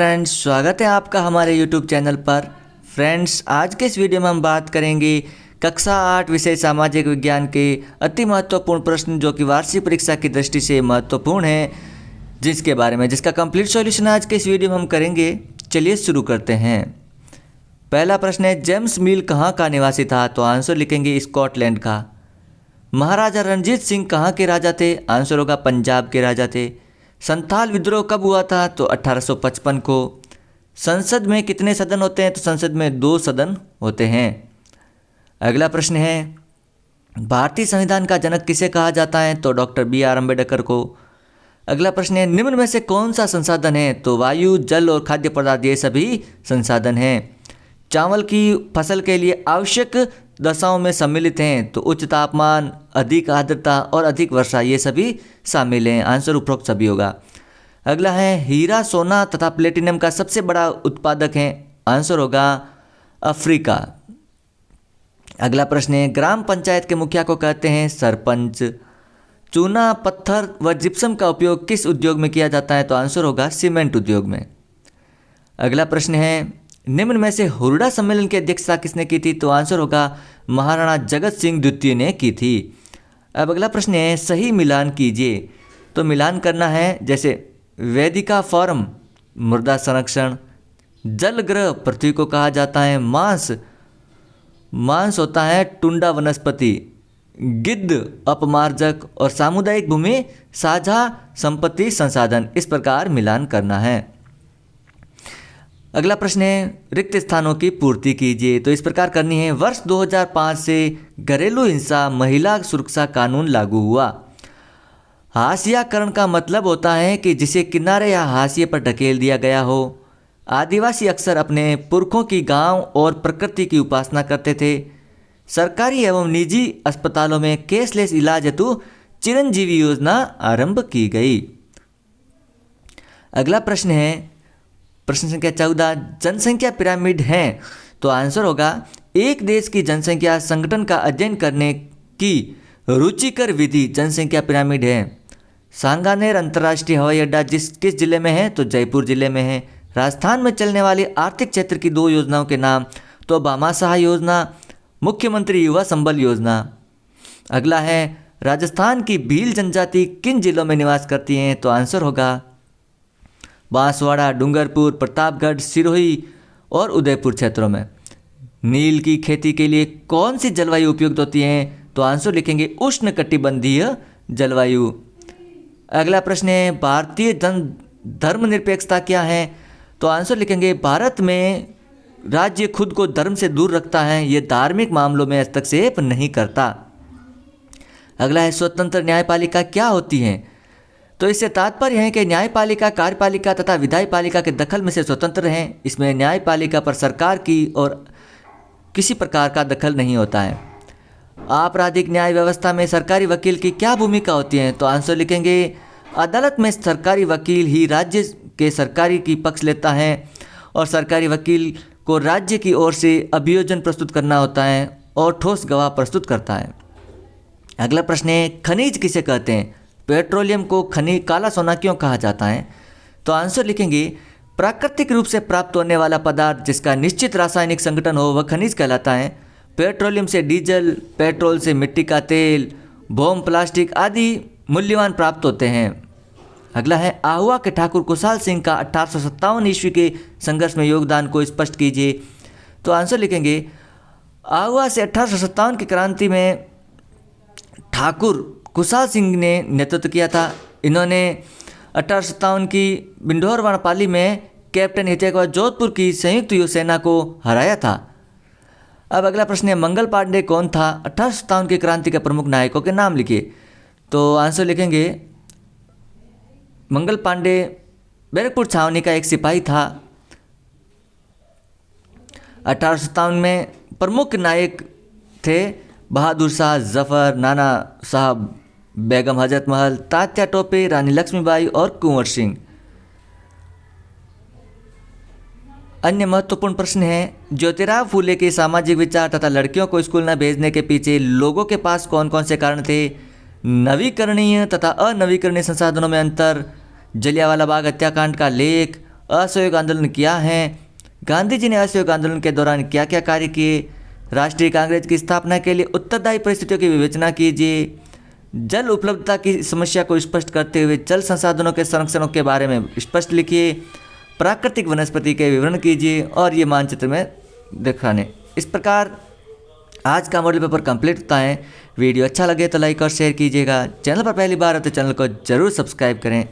Friends, स्वागत है आपका हमारे YouTube चैनल पर। फ्रेंड्स, आज के इस वीडियो में हम बात करेंगे कक्षा 8 विषय सामाजिक विज्ञान के अति महत्वपूर्ण प्रश्न जो कि वार्षिक परीक्षा की दृष्टि से महत्वपूर्ण है, जिसका कंप्लीट सॉल्यूशन आज के इस वीडियो में हम करेंगे। चलिए शुरू करते हैं। पहला प्रश्न है, जेम्स मिल कहाँ का निवासी था? तो आंसर लिखेंगे स्कॉटलैंड का। महाराजा रणजीत सिंह कहाँ के राजा थे? आंसर होगा पंजाब के राजा थे। संथाल विद्रोह कब हुआ था? तो 1855 को। संसद में कितने सदन होते हैं? तो संसद में 2 सदन होते हैं। अगला प्रश्न है, भारतीय संविधान का जनक किसे कहा जाता है? तो डॉक्टर BR अम्बेडकर को। अगला प्रश्न है, निम्न में से कौन सा संसाधन है? तो वायु, जल और खाद्य पदार्थ ये सभी संसाधन हैं। चावल की फसल के लिए आवश्यक दशाओं में सम्मिलित हैं। तो उच्च तापमान, अधिक आर्द्रता और अधिक वर्षा ये सभी शामिल हैं। आंसर उपरोक्त सभी होगा। अगला है, हीरा, सोना तथा प्लेटिनम का सबसे बड़ा उत्पादक है? आंसर होगा अफ्रीका। अगला प्रश्न है, ग्राम पंचायत के मुखिया को कहते हैं सरपंच। चूना, पत्थर व जिप्सम का उपयोग किस उद्योग में किया जाता है? तो आंसर होगा सीमेंट उद्योग में। अगला प्रश्न है, निम्न में से हुरडा सम्मेलन की अध्यक्षता किसने की थी? तो आंसर होगा महाराणा जगत सिंह द्वितीय ने की थी। अब अगला प्रश्न है, सही मिलान कीजिए। तो मिलान करना है, जैसे वेदिका फॉर्म मृदा संरक्षण, जल ग्रह पृथ्वी को कहा जाता है, मांस होता है टुंडा वनस्पति, गिद्ध अपमार्जक और सामुदायिक भूमि साझा संपत्ति संसाधन। इस प्रकार मिलान करना है। अगला प्रश्न है, रिक्त स्थानों की पूर्ति कीजिए। तो इस प्रकार करनी है, वर्ष 2005 से घरेलू हिंसा महिला सुरक्षा कानून लागू हुआ। हाशियाकरण का मतलब होता है कि जिसे किनारे या हाशिए पर ढकेल दिया गया हो। आदिवासी अक्सर अपने पुरखों की गांव और प्रकृति की उपासना करते थे। सरकारी एवं निजी अस्पतालों में कैशलेस इलाज हेतु चिरंजीवी योजना आरंभ की गई। अगला प्रश्न है, प्रश्न संख्या 14, जनसंख्या पिरामिड है? तो आंसर होगा, एक देश की जनसंख्या संगठन का अध्ययन करने की रुचिकर विधि जनसंख्या पिरामिड है। सांगानेर अंतर्राष्ट्रीय हवाई अड्डा किस जिले में है? तो जयपुर जिले में है। राजस्थान में चलने वाली आर्थिक क्षेत्र की 2 योजनाओं के नाम? तो भामाशाह योजना, मुख्यमंत्री युवा संबल योजना। अगला है, राजस्थान की भील जनजाति किन जिलों में निवास करती हैं? तो आंसर होगा बांसवाड़ा, डूंगरपुर, प्रतापगढ़, सिरोही और उदयपुर क्षेत्रों में। नील की खेती के लिए कौन सी जलवायु उपयुक्त होती है? तो आंसर लिखेंगे उष्णकटिबंधीय जलवायु। अगला प्रश्न है, भारतीय धर्मनिरपेक्षता क्या है? तो आंसर लिखेंगे, भारत में राज्य खुद को धर्म से दूर रखता है, ये धार्मिक मामलों में हस्तक्षेप नहीं करता। अगला है, स्वतंत्र न्यायपालिका क्या होती है? तो इससे तात्पर्य है कि न्यायपालिका कार्यपालिका तथा विधायपालिका के दखल में से स्वतंत्र हैं। इसमें न्यायपालिका पर सरकार की और किसी प्रकार का दखल नहीं होता है। आपराधिक न्याय व्यवस्था में सरकारी वकील की क्या भूमिका होती है? तो आंसर लिखेंगे, अदालत में सरकारी वकील ही राज्य के सरकारी की पक्ष लेता है और सरकारी वकील को राज्य की ओर से अभियोजन प्रस्तुत करना होता है और ठोस गवाह प्रस्तुत करता है। अगला प्रश्न है, खनिज किसे कहते हैं? पेट्रोलियम को काला सोना क्यों कहा जाता है? तो आंसर लिखेंगे, प्राकृतिक रूप से प्राप्त होने वाला पदार्थ जिसका निश्चित रासायनिक संगठन हो वह खनिज कहलाता है। पेट्रोलियम से डीजल, पेट्रोल से मिट्टी का तेल, बोम, प्लास्टिक आदि मूल्यवान प्राप्त होते हैं। अगला है, आहुआ के ठाकुर कुशाल सिंह का 1857 ईस्वी के संघर्ष में योगदान को स्पष्ट कीजिए। तो आंसर लिखेंगे, आहुआ से 1857 की क्रांति में ठाकुर कुशाल सिंह ने नेतृत्व किया था। इन्होंने 1857 की बिंढोरवाड़ा पाली में कैप्टन हितेश जोधपुर की संयुक्त युद्ध सेना को हराया था। अब अगला प्रश्न है, मंगल पांडे कौन था? 1857 की क्रांति के प्रमुख नायकों के नाम लिखिए। तो आंसर लिखेंगे, मंगल पांडे बैरकपुर छावनी का एक सिपाही था। 1857 में प्रमुख नायक थे बहादुर शाह जफर, नाना साहब, बेगम हजरत महल, तात्या टोपे, रानी लक्ष्मीबाई और कुंवर सिंह। अन्य महत्वपूर्ण प्रश्न है, ज्योतिराव फूले के सामाजिक विचार तथा लड़कियों को स्कूल न भेजने के पीछे लोगों के पास कौन कौन से कारण थे? नवीकरणीय तथा अनवीकरणीय संसाधनों में अंतर, जलियांवाला बाग हत्याकांड का लेख, असहयोग आंदोलन क्या है, गांधी जी ने असहयोग आंदोलन के दौरान क्या क्या कार्य किए, राष्ट्रीय कांग्रेस की स्थापना के लिए उत्तरदायी परिस्थितियों की विवेचना कीजिए, जल उपलब्धता की समस्या को स्पष्ट करते हुए जल संसाधनों के संरक्षणों के बारे में स्पष्ट लिखिए, प्राकृतिक वनस्पति के विवरण कीजिए और ये मानचित्र में दिखाने। इस प्रकार आज का मॉडल पेपर कंप्लीट होता है। वीडियो अच्छा लगे तो लाइक और शेयर कीजिएगा। चैनल पर पहली बार है तो चैनल को जरूर सब्सक्राइब करें।